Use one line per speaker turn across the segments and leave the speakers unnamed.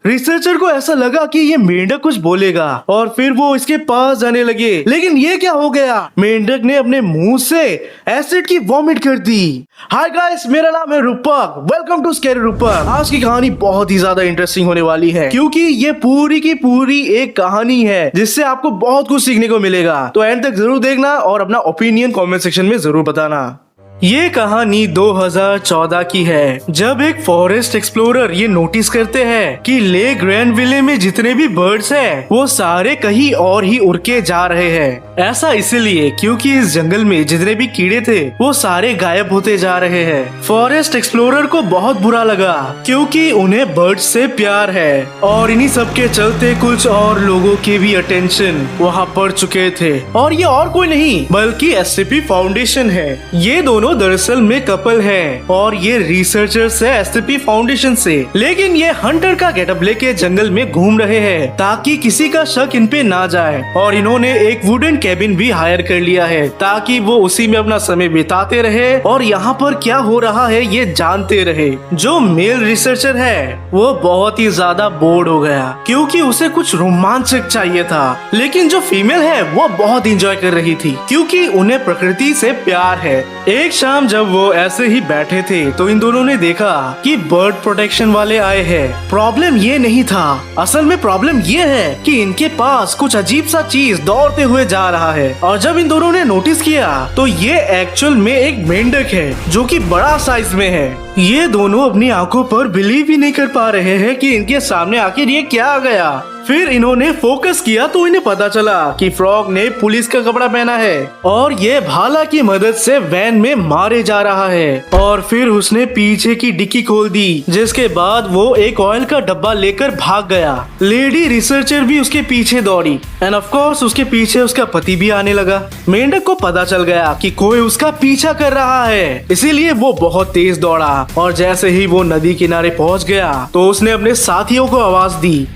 Researcher को ऐसा लगा कि ये मेंढक कुछ बोलेगा और फिर वो इसके पास जाने लगे, लेकिन ये क्या हो गया? मेंढक ने अपने मुंह से एसिड की वॉमिट कर दी। हाय गाइस, मेरा नाम है रूपक, वेलकम टू स्कैरी रूपक। आज की कहानी बहुत ही ज्यादा इंटरेस्टिंग होने वाली है क्योंकि ये पूरी की पूरी एक कहानी है जिससे आपको बहुत कुछ सीखने को मिलेगा। तो एंड तक जरूर देखना और अपना ओपिनियन कमेंट सेक्शन में जरूर बताना। ये कहानी 2014 की है, जब एक फॉरेस्ट एक्सप्लोरर ये नोटिस करते हैं कि लेक ग्रैंडविले में जितने भी बर्ड्स हैं, वो सारे कहीं और ही उड़ के जा रहे हैं। ऐसा इसलिए क्योंकि इस जंगल में जितने भी कीड़े थे वो सारे गायब होते जा रहे हैं। फॉरेस्ट एक्सप्लोरर को बहुत बुरा लगा क्योंकि उन्हें बर्ड्स से प्यार है और इन्हीं सब के चलते कुछ और लोगों के भी अटेंशन वहाँ पड़ चुके थे। और ये और कोई नहीं बल्कि SCP फाउंडेशन है। ये दोनों दरअसल में कपल है और ये रिसर्चर्स है SCP फाउंडेशन से, लेकिन ये हंटर का गेटअप लेके जंगल में घूम रहे हैं ताकि किसी का शक इन पे ना जाए। और इन्होंने एक वुडन कैबिन भी हायर कर लिया है ताकि वो उसी में अपना समय बिताते रहे और यहाँ पर क्या हो रहा है ये जानते रहे। जो मेल रिसर्चर है वो बहुत ही ज्यादा बोर्ड हो गया क्योंकि उसे कुछ रोमांचक चाहिए था, लेकिन जो फीमेल है वो बहुत इंजॉय कर रही थी क्योंकि उन्हें प्रकृति से प्यार है। एक शाम जब वो ऐसे ही बैठे थे तो इन दोनों ने देखा कि बर्ड प्रोटेक्शन वाले आए हैं। प्रॉब्लम ये नहीं था, असल में प्रॉब्लम ये है कि इनके पास कुछ अजीब सा चीज दौड़ते हुए जा रहा है। और जब इन दोनों ने नोटिस किया तो ये एक्चुअल में एक मेंढक है जो कि बड़ा साइज में है। ये दोनों अपनी आंखों पर बिलीव ही नहीं कर पा रहे हैं कि इनके सामने आखिर ये क्या आ गया। फिर इन्होंने फोकस किया तो इन्हें पता चला कि फ्रॉग ने पुलिस का कपड़ा पहना है और ये भाला की मदद से वैन में मारे जा रहा है। और फिर उसने पीछे की डिक्की खोल दी, जिसके बाद वो एक ऑयल का डब्बा लेकर भाग गया। लेडी रिसर्चर भी उसके पीछे दौड़ी एंड ऑफ कोर्स उसके पीछे उसका पति भी आने लगा। मेंढक को पता चल गया कि कोई उसका पीछा कर रहा है, इसीलिए वो बहुत तेज दौड़ा और जैसे ही वो नदी किनारे पहुंच गया तो उसने अपने साथियों को आवाज दी।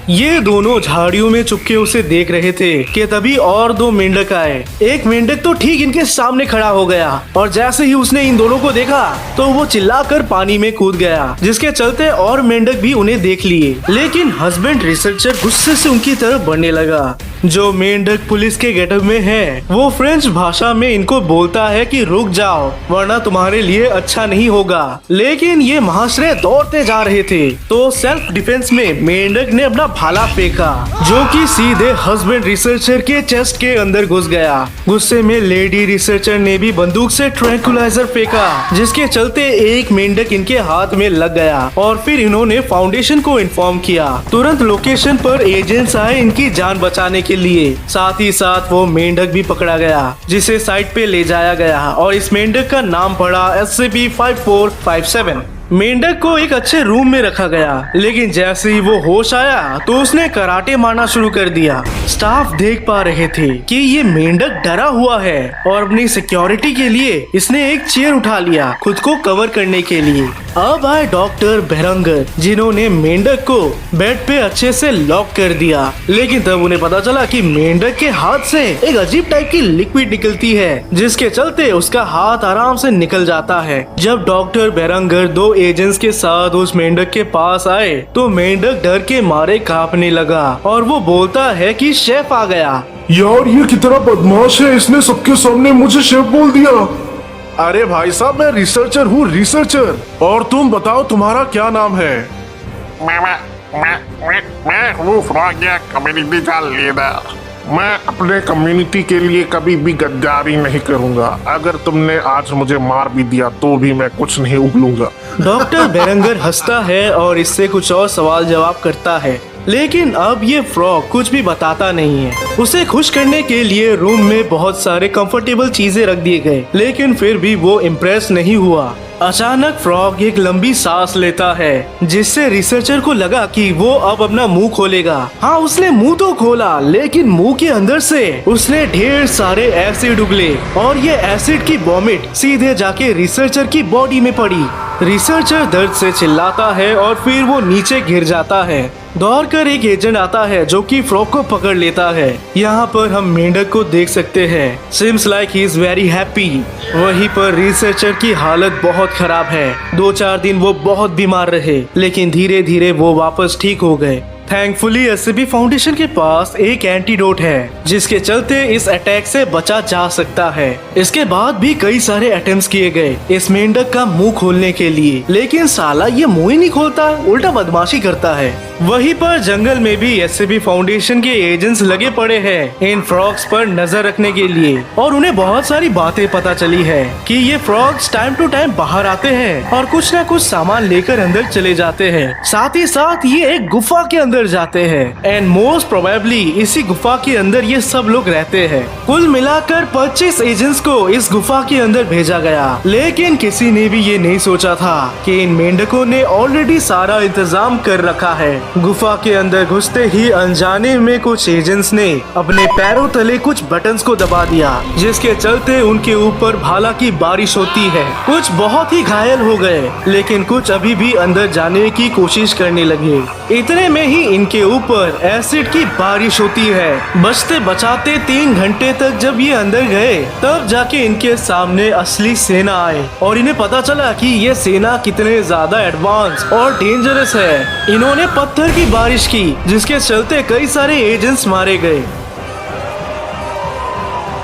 ये दोनों झाड़ियों में चुपके उसे देख रहे थे कि तभी और दो मेंढक आए। एक मेंढक तो ठीक इनके सामने खड़ा हो गया और जैसे ही उसने इन दोनों को देखा तो वो चिल्लाकर पानी में कूद गया, जिसके चलते और मेंढक भी उन्हें देख लिए। लेकिन हस्बैंड रिसर्चर गुस्से से उनकी तरफ बढ़ने लगा। जो मेंढक पुलिस के गेटअप में है वो फ्रेंच भाषा में इनको बोलता है कि रुक जाओ वरना तुम्हारे लिए अच्छा नहीं होगा। लेकिन ये महाशय दौड़ते जा रहे थे तो सेल्फ डिफेंस में मेंढक ने अपना भाला फेंका जो कि सीधे हस्बैंड रिसर्चर के चेस्ट के अंदर घुस गया। गुस्से में लेडी रिसर्चर ने भी बंदूक से ट्रैंकुलाइजर फेंका, जिसके चलते एक मेंढक इनके हाथ में लग गया और फिर इन्होंने फाउंडेशन को इन्फॉर्म किया। तुरंत लोकेशन पर एजेंट्स आए इनकी जान बचाने के लिए। साथ ही साथ वो मेंढक भी पकड़ा गया जिसे साइट पे ले जाया गया और इस मेंढक का नाम पड़ा SCP-5457। मेंढक को एक अच्छे रूम में रखा गया, लेकिन जैसे ही वो होश आया तो उसने कराटे मारना शुरू कर दिया। स्टाफ देख पा रहे थे कि ये मेंढक डरा हुआ है और अपनी सिक्योरिटी के लिए इसने एक चेयर उठा लिया खुद को कवर करने के लिए। अब आए डॉक्टर बेरंगर, जिन्होंने मेंढक को बेड पे अच्छे से लॉक कर दिया। लेकिन तब उन्हें पता चला कि मेंढक के हाथ से एक अजीब टाइप की लिक्विड निकलती है, जिसके चलते उसका हाथ आराम से निकल जाता है। जब डॉक्टर बेरंगर दो एजेंट्स के साथ उस मेंढक के पास आए तो मेंढक डर के मारे कांपने लगा और वो बोलता है कि शेफ आ गया।
यार ये कितना बदमाश है, इसने सबके सामने मुझे शेफ बोल दिया।
अरे भाई साहब, मैं रिसर्चर हूँ, रिसर्चर। और तुम बताओ तुम्हारा क्या नाम है?
मैं हूँ फ्रॉगिया कम्युनिटी का लीडर। मैं अपने कम्युनिटी के लिए कभी भी गद्दारी नहीं करूंगा। अगर तुमने आज मुझे मार भी दिया तो भी मैं कुछ नहीं उगलूंगा।
डॉक्टर बेरंगर हंसता है और इससे कुछ और सवाल जवाब करता है, लेकिन अब ये फ्रॉग कुछ भी बताता नहीं है। उसे खुश करने के लिए रूम में बहुत सारे कंफर्टेबल चीजें रख दिए गए, लेकिन फिर भी वो इम्प्रेस नहीं हुआ। अचानक फ्रॉग एक लंबी सांस लेता है, जिससे रिसर्चर को लगा कि वो अब अपना मुंह खोलेगा। हाँ, उसने मुंह तो खोला, लेकिन मुंह के अंदर से उसने ढेर सारे एसिड उगले और ये एसिड की वॉमिट सीधे जाके रिसर्चर की बॉडी में पड़ी। रिसर्चर दर्द से चिल्लाता है और फिर वो नीचे गिर जाता है। दौड़कर एक एजेंट आता है जो कि फ्रॉग को पकड़ लेता है। यहाँ पर हम मेंढक को देख सकते हैं। Seems like he is very happy. वहीं पर रिसर्चर की हालत बहुत खराब है। 2-4 दिन वो बहुत बीमार रहे, लेकिन धीरे धीरे वो वापस ठीक हो गए। थैंकफुली एससीपी फाउंडेशन के पास एक एंटीडोट है जिसके चलते इस अटैक से बचा जा सकता है। इसके बाद भी कई सारे अटेम्प्ट्स किए गए इस मेंढक का मुंह खोलने के लिए, लेकिन साला ये मुंह ही नहीं खोलता, उल्टा बदमाशी करता है। वहीं पर जंगल में भी एससीपी फाउंडेशन के एजेंट्स लगे पड़े हैं इन फ्रॉग्स पर नजर रखने के लिए, और उन्हें बहुत सारी बातें पता चली है कि ये फ्रॉग्स टाइम टू टाइम बाहर आते हैं और कुछ न कुछ सामान लेकर अंदर चले जाते हैं। साथ ही साथ ये एक गुफा के अंदर जाते हैं एंड मोस्ट प्रोबेबली इसी गुफा के अंदर ये सब लोग रहते हैं। कुल मिलाकर 25 एजेंट्स को इस गुफा के अंदर भेजा गया, लेकिन किसी ने भी ये नहीं सोचा था कि इन मेंढकों ने ऑलरेडी सारा इंतजाम कर रखा है। गुफा के अंदर घुसते ही अनजाने में कुछ एजेंट्स ने अपने पैरों तले कुछ बटन्स को दबा दिया, जिसके चलते उनके ऊपर भाला की बारिश होती है। कुछ बहुत ही घायल हो गए, लेकिन कुछ अभी भी अंदर जाने की कोशिश करने लगे। इतने में ही इनके ऊपर एसिड की बारिश होती है। बचते बचाते 3 घंटे तक जब ये अंदर गए, तब जाके इनके सामने असली सेना आए और इन्हें पता चला कि ये सेना कितने ज्यादा एडवांस और डेंजरस है। इन्होंने पत्थर की बारिश की, जिसके चलते कई सारे एजेंट्स मारे गए।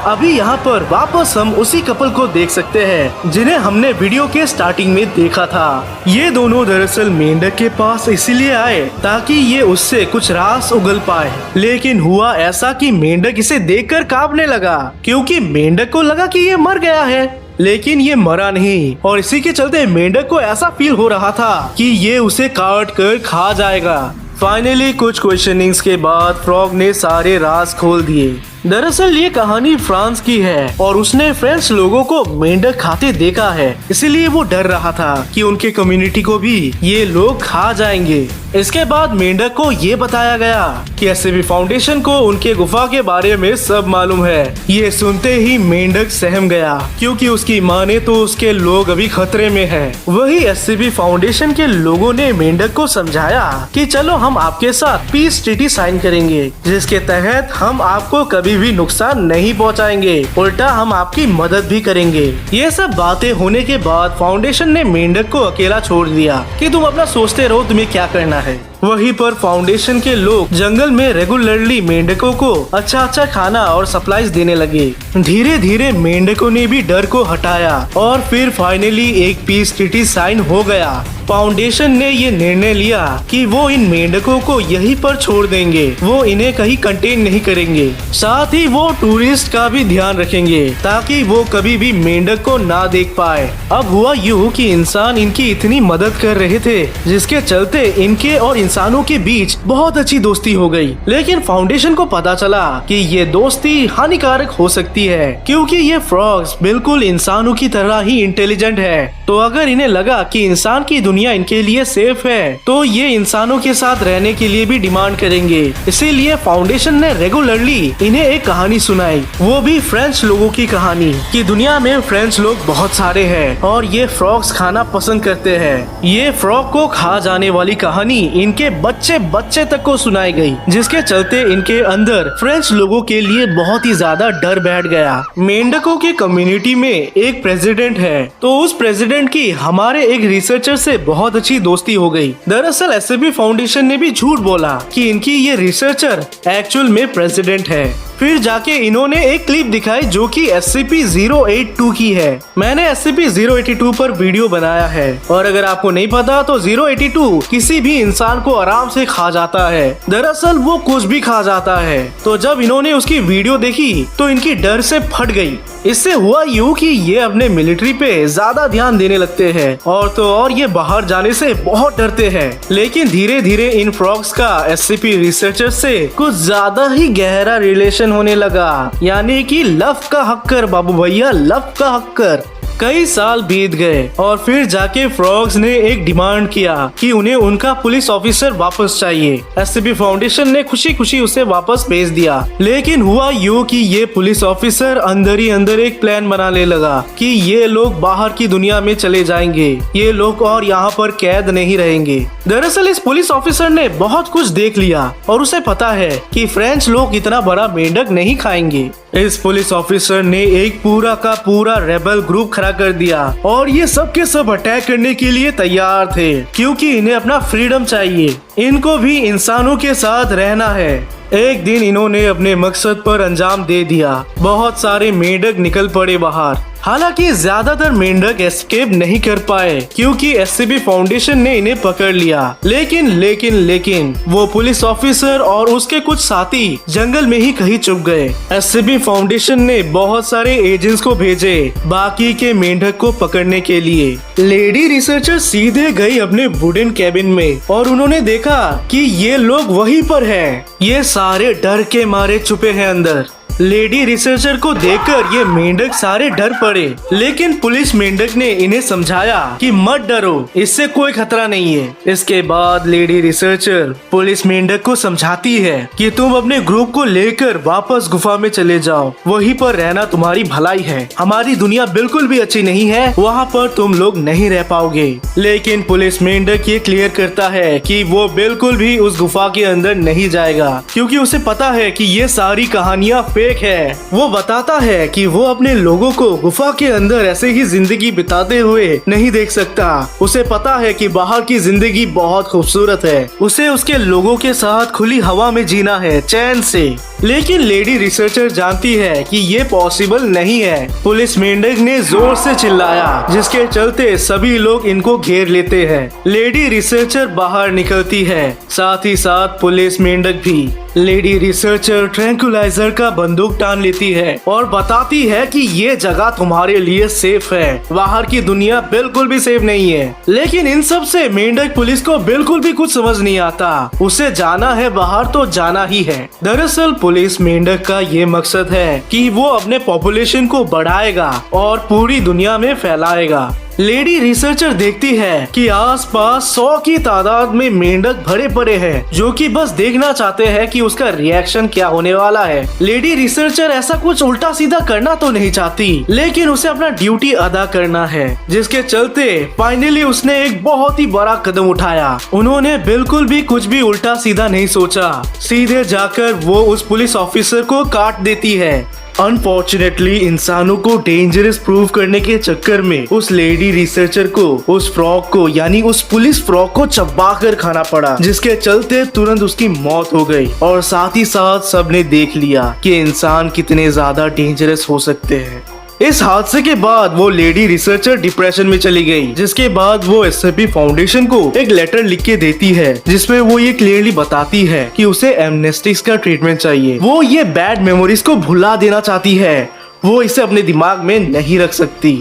अभी यहाँ पर वापस हम उसी कपल को देख सकते हैं जिन्हें हमने वीडियो के स्टार्टिंग में देखा था। ये दोनों दरअसल मेंढक के पास इसलिए आए ताकि ये उससे कुछ राज उगल पाए, लेकिन हुआ ऐसा कि मेंढक इसे देखकर कांपने लगा, क्योंकि मेंढक को लगा कि ये मर गया है, लेकिन ये मरा नहीं। और इसी के चलते मेंढक को ऐसा फील हो रहा था कि ये उसे काट कर खा जाएगा। फाइनली कुछ क्वेश्चनिंग्स के बाद फ्रॉग ने सारे राज खोल दिए। दरअसल ये कहानी फ्रांस की है और उसने फ्रेंच लोगों को मेंढक खाते देखा है, इसीलिए वो डर रहा था कि उनके कम्युनिटी को भी ये लोग खा जाएंगे। इसके बाद मेंढक को ये बताया गया कि एससीपी फाउंडेशन को उनके गुफा के बारे में सब मालूम है। ये सुनते ही मेंढक सहम गया, क्योंकि उसकी माने तो उसके लोग अभी खतरे में हैं। वही एससीपी फाउंडेशन के लोगों ने मेंढक को समझाया कि चलो हम आपके साथ पीस ट्रीटी साइन करेंगे, जिसके तहत हम आपको कभी भी नुकसान नहीं पहुंचाएंगे, उल्टा हम आपकी मदद भी करेंगे। ये सब बातें होने के बाद फाउंडेशन ने मेंढक को अकेला छोड़ दिया कि तुम अपना सोचते रहो, तुम्हें क्या करना है। वहीं पर फाउंडेशन के लोग जंगल में रेगुलरली मेंढकों को अच्छा खाना और सप्लाईज देने लगे। धीरे धीरे मेंढकों ने भी डर को हटाया और फिर फाइनली एक पीस ट्रीटी साइन हो गया। फाउंडेशन ने ये निर्णय लिया कि वो इन मेंढकों को यहीं पर छोड़ देंगे, वो इन्हें कहीं कंटेन नहीं करेंगे। साथ ही वो टूरिस्ट का भी ध्यान रखेंगे ताकि वो कभी भी मेंढक को ना देख पाए। अब हुआ यूँ कि इंसान इनकी इतनी मदद कर रहे थे, जिसके चलते इनके और इंसानों के बीच बहुत अच्छी दोस्ती हो गई। लेकिन फाउंडेशन को पता चला कि ये दोस्ती हानिकारक हो सकती है, क्योंकि ये फ्रॉग्स बिल्कुल इंसानों की तरह ही इंटेलिजेंट है। तो अगर इन्हें लगा कि इंसान की दुनिया इनके लिए सेफ है, तो ये इंसानों के साथ रहने के लिए भी डिमांड करेंगे। इसीलिए फाउंडेशन ने रेगुलरली इन्हें एक कहानी सुनाई, वो भी फ्रेंच लोगों की कहानी कि दुनिया में फ्रेंच लोग बहुत सारे हैं और ये फ्रॉग्स खाना पसंद करते हैं। ये फ्रॉग को खा जाने वाली कहानी इनके बच्चे तक को सुनाई गई, जिसके चलते इनके अंदर फ्रेंच लोगों के लिए बहुत ही ज्यादा डर बैठ गया। मेंढकों की कम्युनिटी में एक प्रेसिडेंट है, तो उस प्रेसिडेंट की हमारे एक रिसर्चर से बहुत अच्छी दोस्ती हो गई। दरअसल एससीपी फाउंडेशन ने भी झूठ बोला कि इनकी ये रिसर्चर एक्चुअल में प्रेसिडेंट है। फिर जाके इन्होंने एक क्लिप दिखाई जो कि SCP-082 की है। मैंने SCP-082 पर वीडियो बनाया है, और अगर आपको नहीं पता तो 082 किसी भी इंसान को आराम से खा जाता है। दरअसल वो कुछ भी खा जाता है। तो जब इन्होंने उसकी वीडियो देखी तो इनकी डर से फट गई। इससे हुआ यूँ कि ये अपने मिलिट्री पे ज्यादा ध्यान देने लगते हैं, और तो और ये बाहर जाने से बहुत डरते हैं। लेकिन धीरे धीरे इन फ्रॉग्स का SCP रिसर्चर से कुछ ज्यादा ही गहरा रिलेशन होने लगा, यानी कि लव का हक्कर बाबू भैया, लव का हक्कर। कई साल बीत गए और फिर जाके फ्रॉग्स ने एक डिमांड किया कि उन्हें उनका पुलिस ऑफिसर वापस चाहिए। एससीबी फाउंडेशन ने खुशी खुशी उसे वापस भेज दिया। लेकिन हुआ यूं कि ये पुलिस ऑफिसर अंदर ही अंदर एक प्लान बनाने लगा कि ये लोग बाहर की दुनिया में चले जाएंगे, ये लोग और यहाँ पर कैद नहीं रहेंगे। दरअसल इस पुलिस ऑफिसर ने बहुत कुछ देख लिया और उसे पता है कि फ्रेंच लोग इतना बड़ा मेंढक नहीं खाएंगे। इस पुलिस ऑफिसर ने एक पूरा का पूरा रेबल ग्रुप खड़ा कर दिया और ये सब के सब अटैक करने के लिए तैयार थे, क्योंकि इन्हें अपना फ्रीडम चाहिए। इनको भी इंसानों के साथ रहना है। एक दिन इन्होंने अपने मकसद पर अंजाम दे दिया। बहुत सारे मेंढक निकल पड़े बाहर। हालांकि ज्यादातर मेंढक एस्केप नहीं कर पाए क्योंकि एससीबी फाउंडेशन ने इन्हें पकड़ लिया। लेकिन वो पुलिस ऑफिसर और उसके कुछ साथी जंगल में ही कहीं छुप गए। एससीबी फाउंडेशन ने बहुत सारे एजेंट्स को भेजे बाकी के मेंढक को पकड़ने के लिए। लेडी रिसर्चर सीधे गई अपने वुडन कैबिन में और उन्होंने देखा कि ये लोग वहीं पर हैं। ये सारे डर के मारे छुपे हैं अंदर। लेडी रिसर्चर को देखकर ये मेंढक सारे डर पड़े, लेकिन पुलिस मेंढक ने इन्हें समझाया कि मत डरो, इससे कोई खतरा नहीं है। इसके बाद लेडी रिसर्चर पुलिस मेंढक को समझाती है कि तुम अपने ग्रुप को लेकर वापस गुफा में चले जाओ, वहीं पर रहना तुम्हारी भलाई है। हमारी दुनिया बिल्कुल भी अच्छी नहीं है, वहाँ पर तुम लोग नहीं रह पाओगे। लेकिन पुलिस मेंढक ये क्लियर करता है कि वो बिल्कुल भी उस गुफा के अंदर नहीं जाएगा, क्योंकि उसे पता है कि ये सारी कहानियाँ है। वो बताता है कि वो अपने लोगों को गुफा के अंदर ऐसे ही जिंदगी बिताते हुए नहीं देख सकता। उसे पता है कि बाहर की जिंदगी बहुत खूबसूरत है, उसे उसके लोगों के साथ खुली हवा में जीना है, चैन से। लेकिन लेडी रिसर्चर जानती है कि ये पॉसिबल नहीं है। पुलिस मेंढक ने जोर से चिल्लाया, जिसके चलते सभी लोग इनको घेर लेते हैं। लेडी रिसर्चर बाहर निकलती है, साथ ही साथ पुलिस मेंढक भी। लेडी रिसर्चर ट्रैंकुलाइजर का बंदूक टान लेती है और बताती है कि ये जगह तुम्हारे लिए सेफ है, बाहर की दुनिया बिल्कुल भी सेफ नहीं है। लेकिन इन सब से मेंढक पुलिस को बिल्कुल भी कुछ समझ नहीं आता। उसे जाना है बाहर तो जाना ही है। दरअसल पुलिस मेंढक का ये मकसद है कि वो अपने पॉपुलेशन को बढ़ाएगा और पूरी दुनिया में फैलाएगा। लेडी रिसर्चर देखती है कि आसपास 100 की तादाद में मेंढक भरे पड़े हैं, जो कि बस देखना चाहते हैं कि उसका रिएक्शन क्या होने वाला है। लेडी रिसर्चर ऐसा कुछ उल्टा सीधा करना तो नहीं चाहती, लेकिन उसे अपना ड्यूटी अदा करना है, जिसके चलते फाइनली उसने एक बहुत ही बड़ा कदम उठाया। उन्होंने बिल्कुल भी कुछ भी उल्टा सीधा नहीं सोचा, सीधे जाकर वो उस पुलिस ऑफिसर को काट देती है। अनफॉर्चुनेटली इंसानों को डेंजरस प्रूव करने के चक्कर में उस लेडी रिसर्चर को उस फ्रॉग को यानी उस पुलिस फ्रॉग को चबा कर खाना पड़ा, जिसके चलते तुरंत उसकी मौत हो गई। और साथ ही साथ सबने देख लिया कि इंसान कितने ज्यादा डेंजरस हो सकते हैं। इस हादसे के बाद वो लेडी रिसर्चर डिप्रेशन में चली गई, जिसके बाद वो एससीबी फाउंडेशन को एक लेटर लिख के देती है, जिसमें वो ये क्लियरली बताती है कि उसे एमनेस्टिक्स का ट्रीटमेंट चाहिए। वो ये बैड मेमोरीज को भुला देना चाहती है, वो इसे अपने दिमाग में नहीं रख सकती।